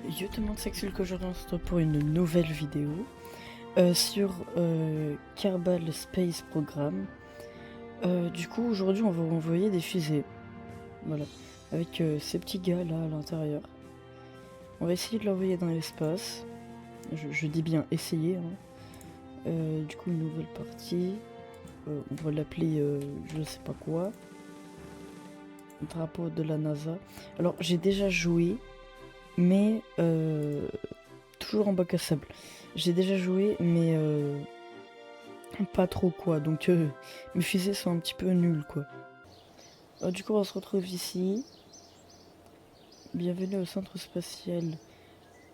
Yo tout le monde, c'est Axel qu'aujourd'hui on se retrouve pour une nouvelle vidéo sur Kerbal Space Program. Du coup aujourd'hui on va envoyer des fusées, voilà, avec ces petits gars là à l'intérieur. On va essayer de l'envoyer dans l'espace, je dis bien essayer, hein. Du coup une nouvelle partie, on va l'appeler je sais pas quoi, drapeau de la NASA. Alors j'ai déjà joué, mais toujours en bac à sable. J'ai déjà joué, mais pas trop quoi. Donc mes fusées sont un petit peu nulles quoi. Du coup, on se retrouve ici. Bienvenue au centre spatial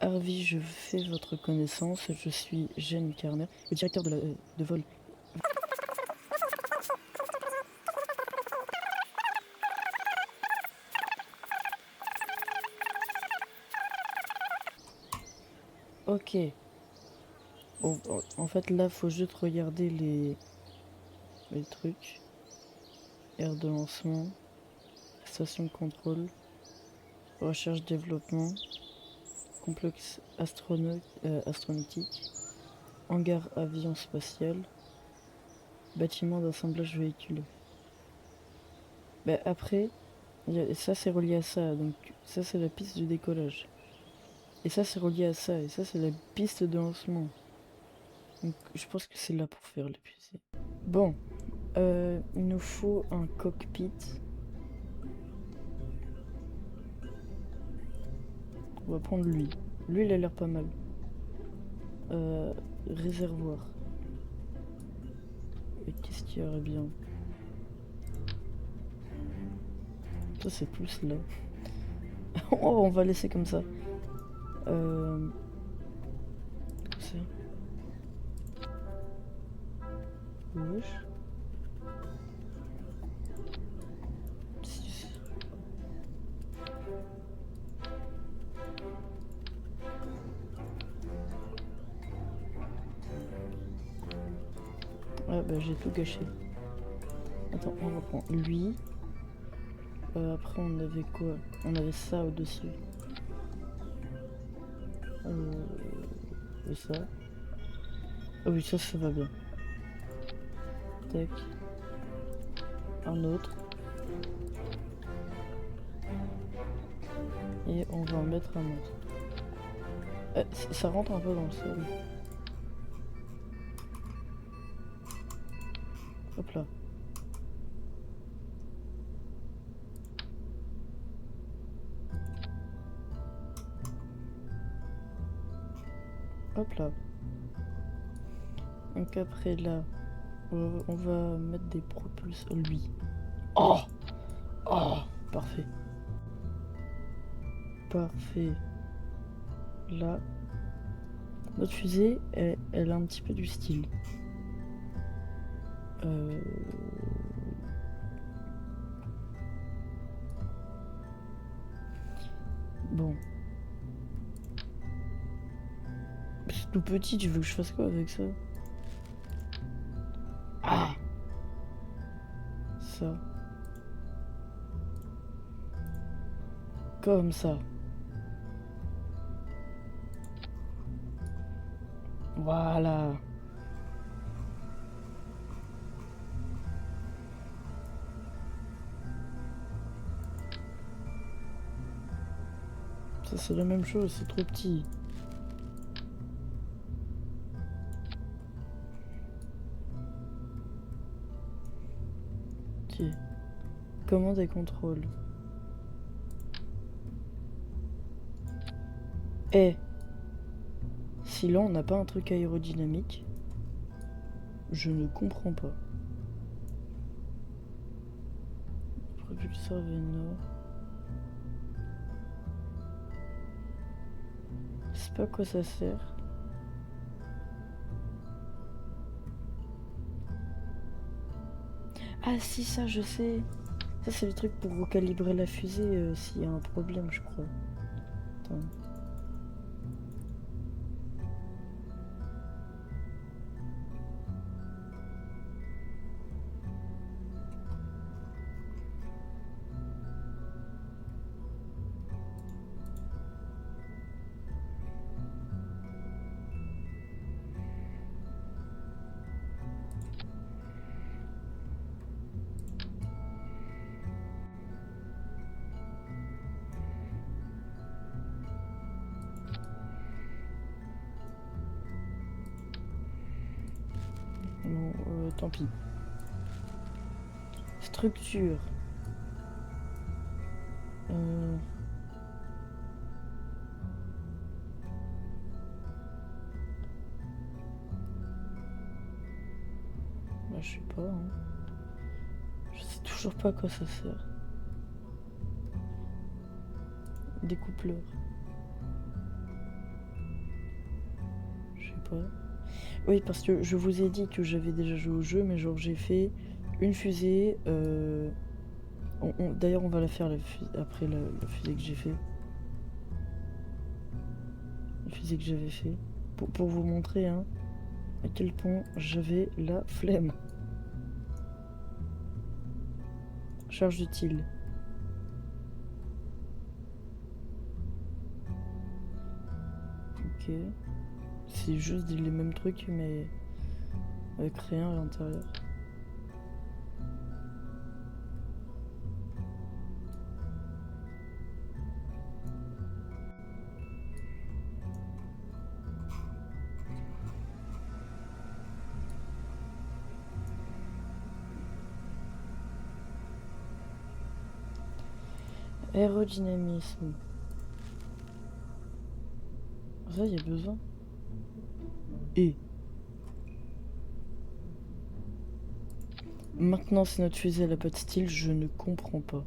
Harvey. Je fais votre connaissance. Je suis Jeanne Carner, le directeur de vol. Ok. Bon, en fait, là, faut juste regarder les trucs. Aire de lancement, station de contrôle, recherche-développement, complexe astronautique, hangar avion spatial, bâtiment d'assemblage véhiculeux. Bah après, ça c'est relié à ça, donc ça c'est la piste du décollage. Et ça c'est relié à ça, et ça c'est la piste de lancement. Donc je pense que c'est là pour faire les fusées. Bon, il nous faut un cockpit. On va prendre lui. Lui il a l'air pas mal. Réservoir. Et qu'est-ce qu'il y aurait bien? Ça c'est plus là. Oh, on va laisser comme ça. C'est wesh. Ah bah j'ai tout gâché. Attends, on reprend lui. Après on avait quoi? On avait ça au-dessus. Et ça. Ah oui, ça va bien. Tac. Un autre. Et on va en mettre un autre. Ça rentre un peu dans le sol. Hop là. Hop là. Donc après là, on va mettre des propulseurs. Lui. Oh! Oh! Parfait. Parfait. Là. Notre fusée, elle a un petit peu du style. Bon. C'est tout petit, tu veux que je fasse quoi avec ça? Ah! Ça. Comme ça. Voilà. Ça c'est la même chose, c'est trop petit. Ok. Commande et contrôle. Eh, si là on n'a pas un truc aérodynamique, je ne comprends pas. Propulseur Vénor. Je sais pas à quoi ça sert. Ah si, ça je sais. Ça c'est le truc pour recalibrer la fusée s'il y a un problème, je crois. Attends. Tant pis. Structure. Bah, je sais pas. Hein. Je sais toujours pas à quoi ça sert. Découpleur. Je sais pas. Oui, parce que je vous ai dit que j'avais déjà joué au jeu, mais genre j'ai fait une fusée. D'ailleurs, on va la faire après la fusée que j'ai fait. La fusée que j'avais fait. Pour vous montrer hein, à quel point j'avais la flemme. Charge utile. Ok. C'est juste les mêmes trucs, mais avec rien à l'intérieur. Aérodynamisme. Ça, il y a besoin. Et maintenant, c'est notre fusée, elle a pas de style, je ne comprends pas.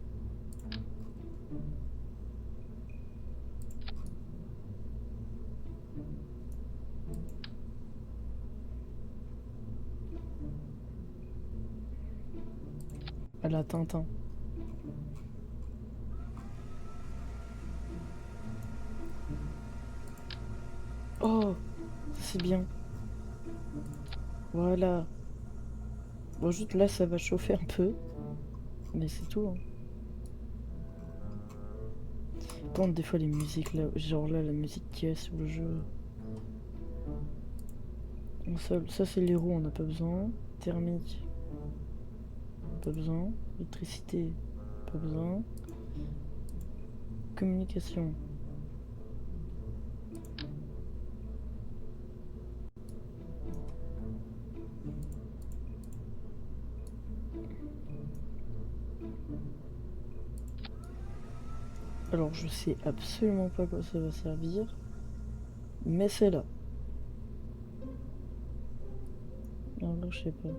Elle a Tintin. Oh, c'est bien. Voilà. Bon, juste là, ça va chauffer un peu. Mais c'est tout. Hein. Par contre, des fois, les musiques là, genre là, la musique qu'il y a sur le jeu. Ça c'est les roues, on n'a pas besoin. Thermique, pas besoin. Électricité, pas besoin. Communication. Alors je sais absolument pas à quoi ça va servir. Mais c'est là. Alors je sais pas.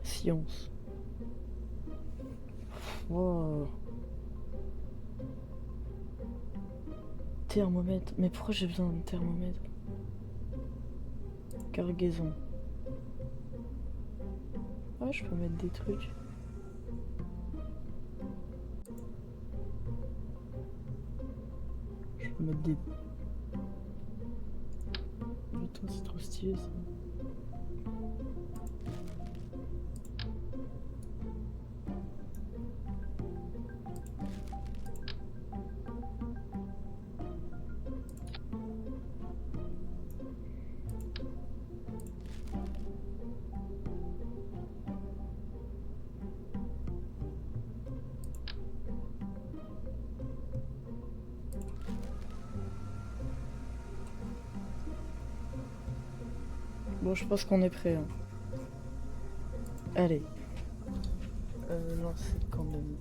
Science. Wow. Thermomètre. Mais pourquoi j'ai besoin d'un thermomètre? Cargaison. Ah, je peux mettre des trucs. Je peux mettre des... Putain, c'est trop stylé ça. Bon, je pense qu'on est prêt. Hein. Allez. Lancer quand même.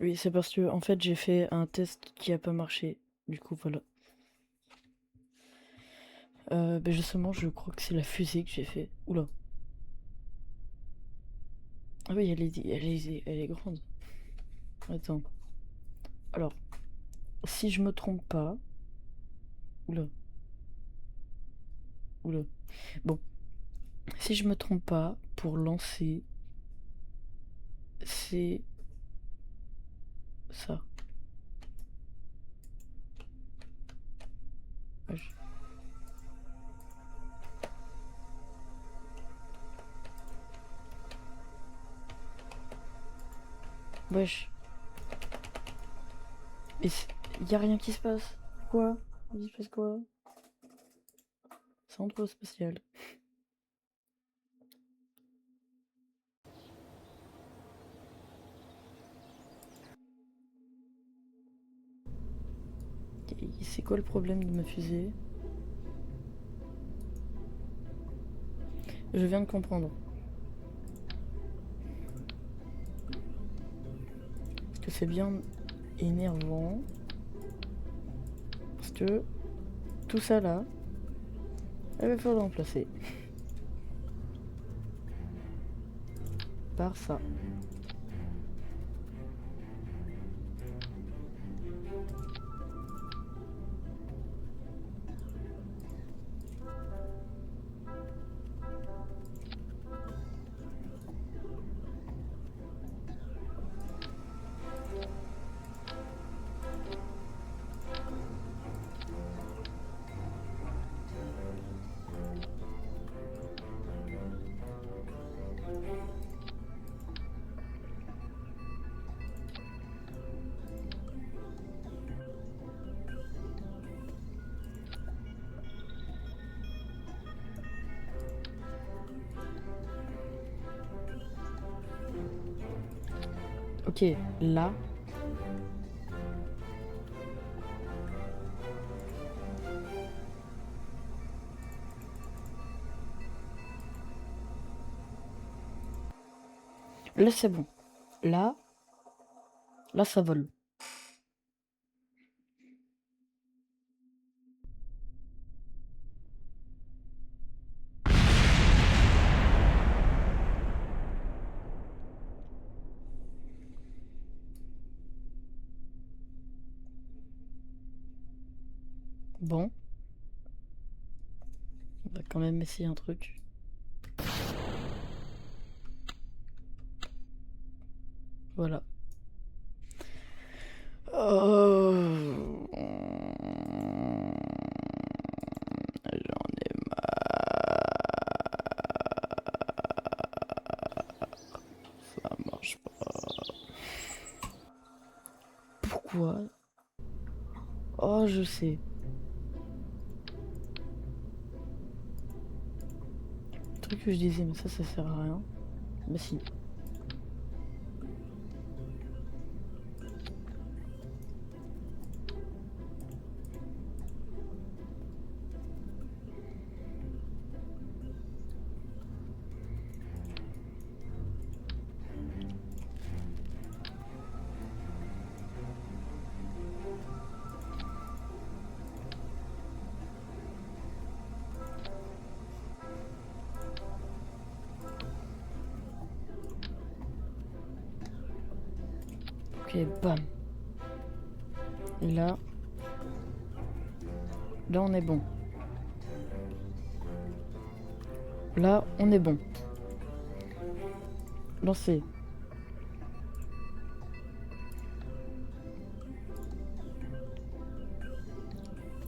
Oui, c'est parce que en fait j'ai fait un test qui a pas marché. Du coup, voilà. Ben justement, je crois que c'est la fusée que j'ai fait. Oula. Ah oui, elle est grande. Attends. Alors, si je me trompe pas. Oula. Oula. Bon, si je me trompe pas, pour lancer, c'est ça. Wesh. Wesh. Et y a rien qui se passe. Quoi? Il se passe quoi? Centre spatial. C'est quoi le problème de ma fusée? Je viens de comprendre. Parce que c'est bien énervant. Parce que tout ça là, il va falloir le remplacer. Par ça. Ok, là. Là c'est bon. Là. Là ça vole. Bon. On va quand même essayer un truc. Voilà. Oh. J'en ai ça marche pas. Pourquoi? Oh, je sais. Le truc que je disais, mais ça sert à rien. Bah si. Ok, bam. Et là. Là, on est bon. Là, on est bon. Lancez.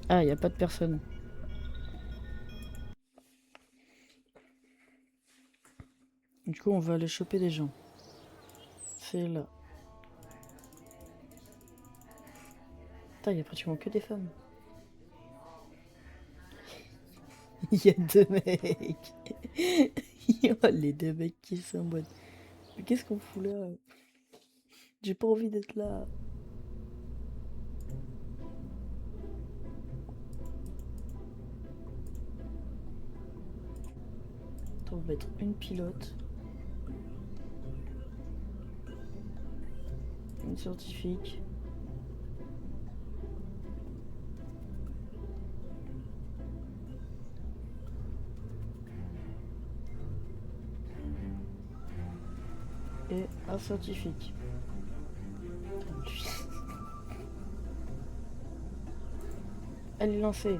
Ah, y a pas de personne. Du coup, on va aller choper des gens. C'est là. Putain, y a pratiquement que des femmes. Il y a deux mecs. Oh, les deux mecs qui sont en mode. Mais qu'est-ce qu'on fout là? J'ai pas envie d'être là. Attends, on va mettre une pilote. Une scientifique. Et un scientifique. Elle est lancée.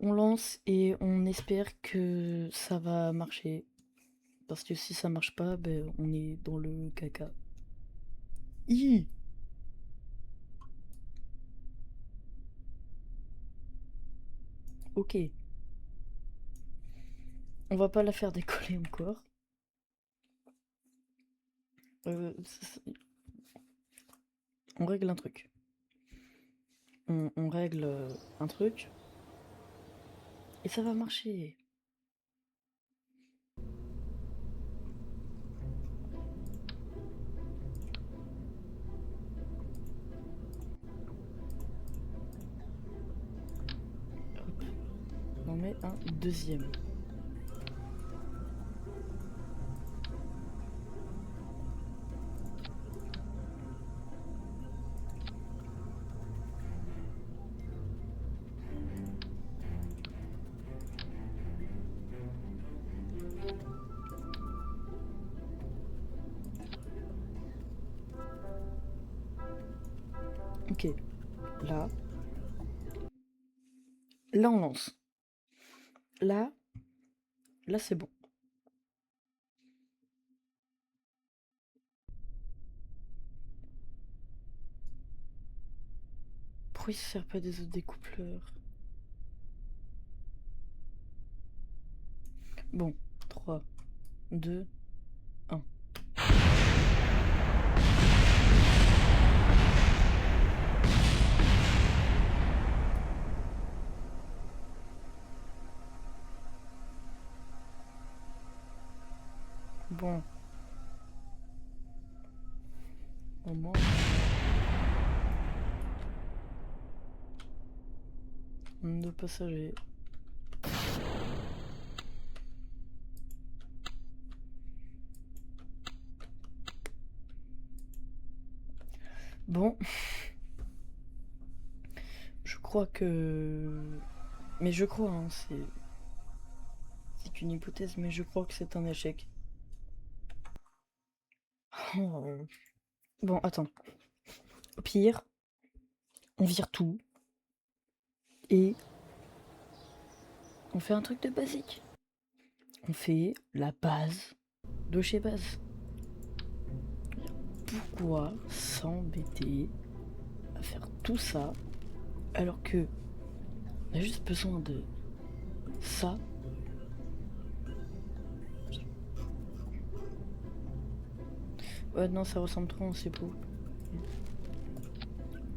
On lance et on espère que ça va marcher. Parce que si ça marche pas, ben on est dans le caca. Hi. Ok. On va pas la faire décoller encore. On règle un truc. On règle un truc. Et ça va marcher. un deuxième. Ok, là. Là, on lance. Là c'est bon. Pourquoi il se sert pas des autres découpleurs? Bon, 3, 2, 1. Bon. Au moins. Deux passagers. Bon. Je crois que... Mais je crois, hein, c'est qu'une hypothèse, mais je crois que c'est un échec. Oh. Bon, attends. Au pire, on vire tout. Et on fait un truc de basique. On fait la base de chez base. Pourquoi s'embêter à faire tout ça alors que on a juste besoin de ça? Ouais, non, ça ressemble trop, c'est beau.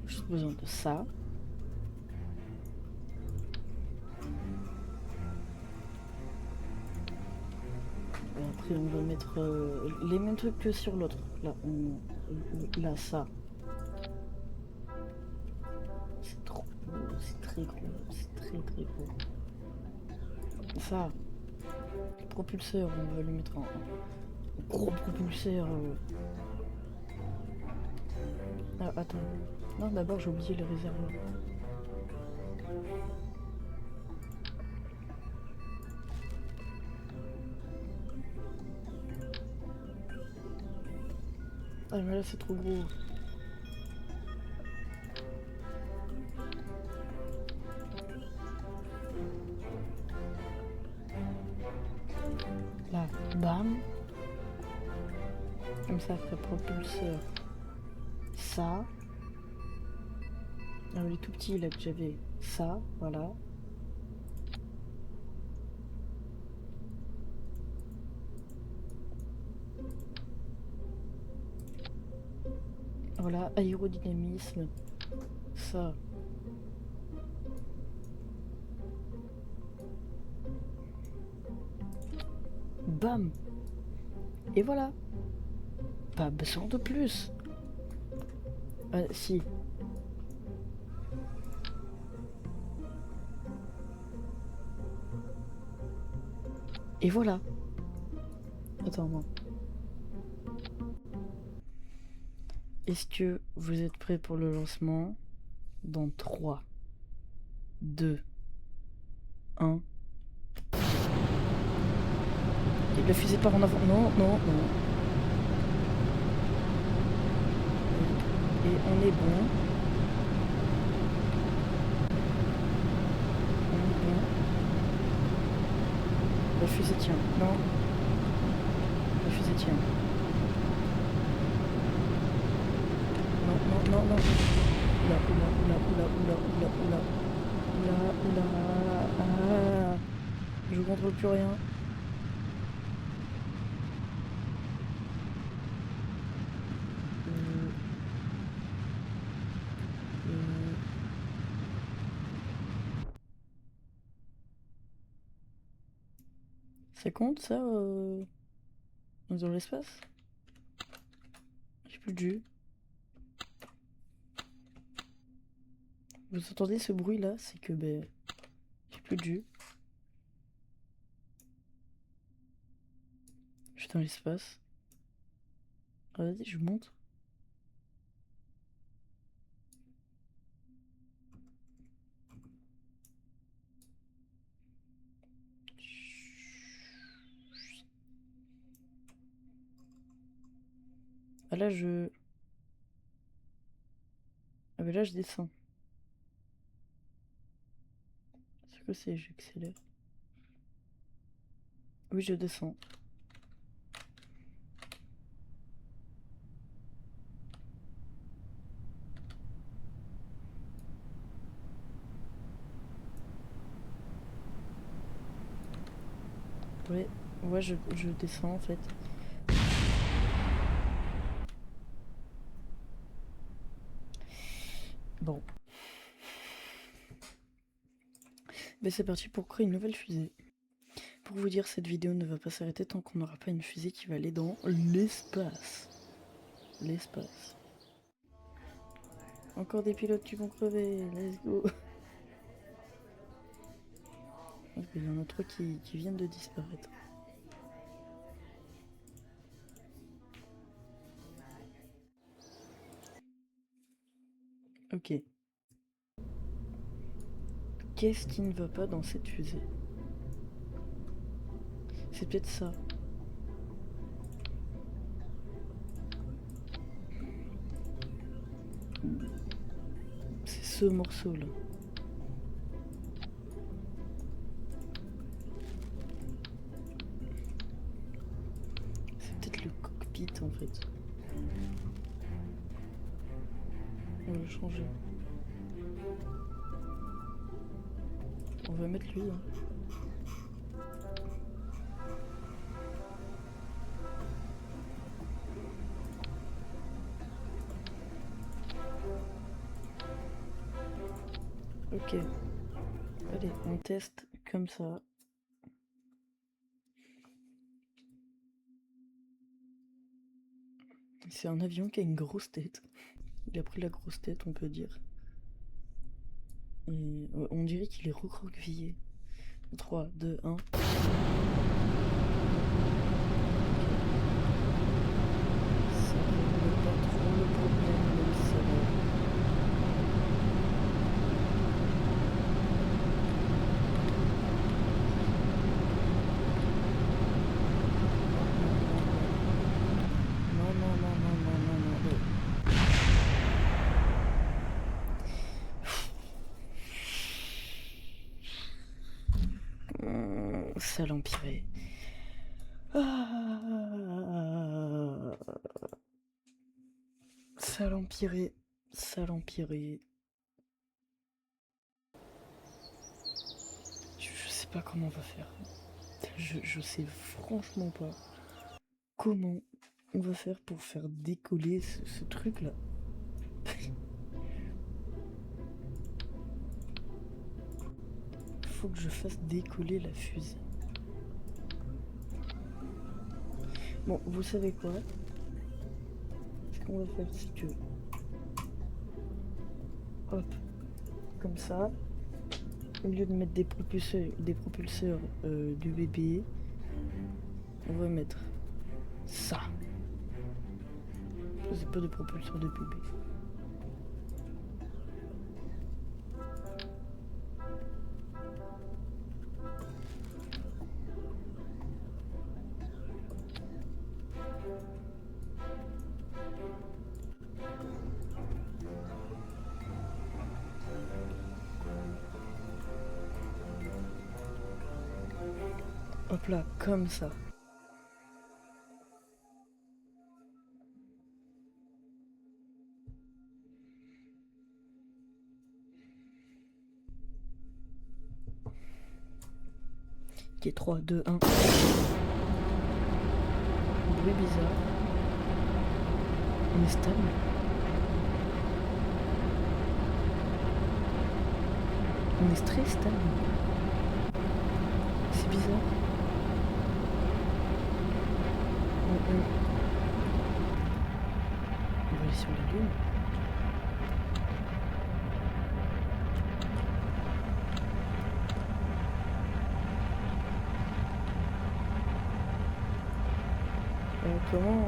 Juste besoin de ça. Et après, on va mettre les mêmes trucs que sur l'autre. Là, là, ça. C'est trop gros, c'est très gros, c'est très très gros. Ça, le propulseur, on va lui mettre un gros propulseur. Ah, attends. Non, d'abord, j'ai oublié les réservoirs. Ah, mais là, c'est trop gros. Là, bam. Comme ça, après propulseur. Ça. Ah, il est tout petit, là, que j'avais. Ça, voilà. Voilà, aérodynamisme. Ça. Bam. Et voilà. Pas besoin de plus. Si. Et voilà. Attends, non. Est-ce que vous êtes prêts pour le lancement? Dans 3, 2, 1. Et la fusée part en avant. Non, non, non. Et on est bon. On est bon. La fusée tient. Non. La fusée tient. Non, non, non, non. Oula, oula, oula, oula, oula, oula, oula. Oula, oula. Ah. Je contrôle plus rien. Ça compte ça dans l'espace? J'ai plus de jus. Vous entendez ce bruit là? C'est que ben j'ai plus de jus. Je suis dans l'espace. Ah, vas-y, je monte. Ah là je... Ah mais là je descends. C'est quoi c'est j'accélère? Oui je descends. Ouais, ouais je descends en fait. Bon. Mais c'est parti pour créer une nouvelle fusée. Pour vous dire, cette vidéo ne va pas s'arrêter tant qu'on n'aura pas une fusée qui va aller dans l'espace. L'espace. Encore des pilotes qui vont crever, let's go. Il y en a trois qui viennent de disparaître. Ok. Qu'est-ce qui ne va pas dans cette fusée? C'est peut-être ça. C'est ce morceau-là. C'est peut-être le cockpit en fait. On va le changer. On va mettre lui. Hein. Ok. Allez, on teste comme ça. C'est un avion qui a une grosse tête. Il a pris la grosse tête, on peut dire. Et on dirait qu'il est recroquevillé. 3, 2, 1. Ça règle pas trop le problème, même si ça va. Non, non, non, non, non, non, non, non. Ça l'empirait. Ça l'empirait. Ça l'empirait. Je sais pas comment on va faire. Je sais franchement pas comment on va faire pour faire décoller ce truc-là. Faut que je fasse décoller la fusée. Bon, vous savez quoi? Ce qu'on va faire, c'est que... Hop, comme ça. Au lieu de mettre des propulseurs du bébé, on va mettre ça. C'est pas des propulseurs de bébé. Hop là, comme ça. Ok, 3, 2, 1. Bruit bizarre. On est stable. On est très stable. C'est bizarre. On va aller sur la lune. Comment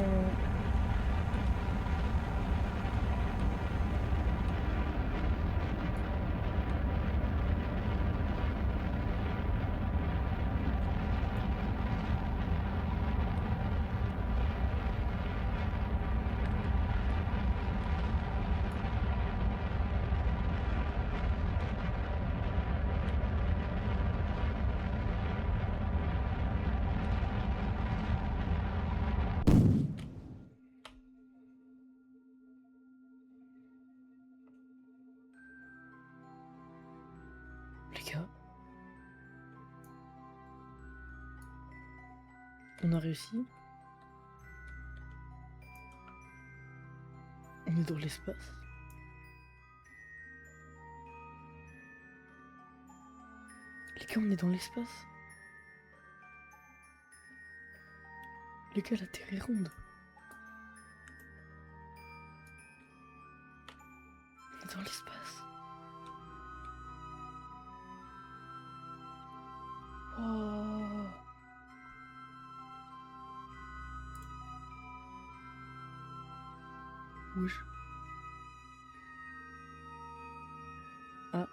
les gars, on a réussi. On est dans l'espace. Les gars, on est dans l'espace. Les gars, la Terre est ronde. On est dans l'espace. Oh. Wesh. Ah.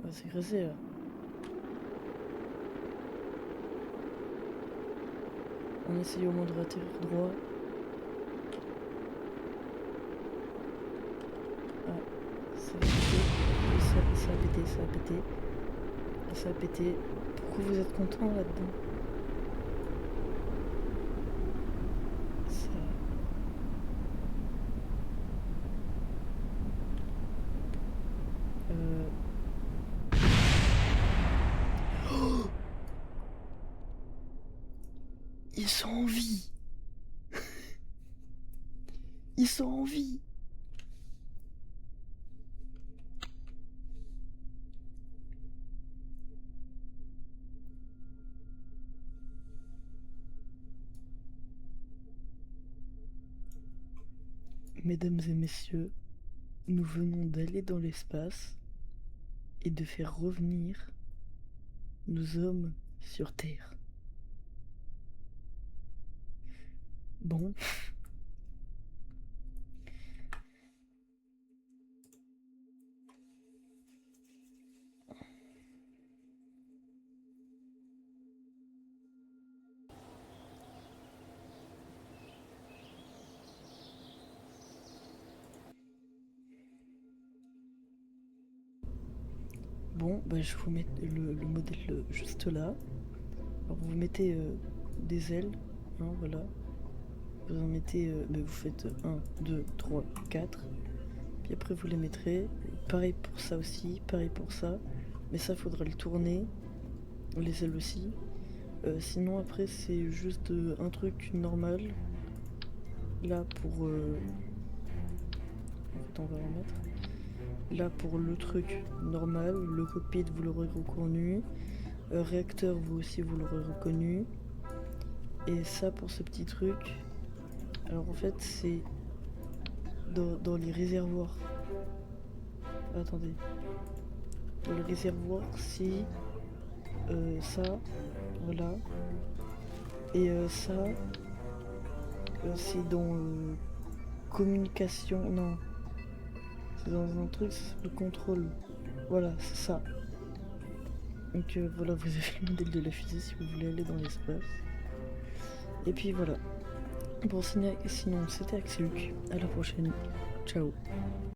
Ouais, c'est grassé là. On essaye au moins de atterrir droit. Ah, ça a pété. Ça a pété, ça a pété. Ça a pété. Pourquoi vous êtes content là-dedans? Ça... Oh, ils sont en vie. Ils sont en vie. Mesdames et messieurs, nous venons d'aller dans l'espace et de faire revenir nos hommes sur Terre. Bon. Bon, bah je vous mets le modèle juste là. Alors vous mettez des ailes, hein, voilà. Vous en mettez, bah, vous faites 1, 2, 3, 4. Puis après vous les mettrez. Pareil pour ça aussi, pareil pour ça. Mais ça faudra le tourner. Les ailes aussi. Sinon après c'est juste un truc normal. Là pour... En fait on va remettre. Là pour le truc normal, le cockpit vous l'aurez reconnu. Réacteur vous aussi vous l'aurez reconnu. Et ça pour ce petit truc. Alors en fait c'est dans les réservoirs. Attendez. Dans les réservoirs c'est ça. Voilà. Et ça c'est dans communication. Non. C'est dans un truc, c'est le contrôle. Voilà, c'est ça. Donc voilà, vous avez le modèle de la fusée si vous voulez aller dans l'espace. Et puis voilà. Bon, sinon c'était Axeluc. À la prochaine. Ciao.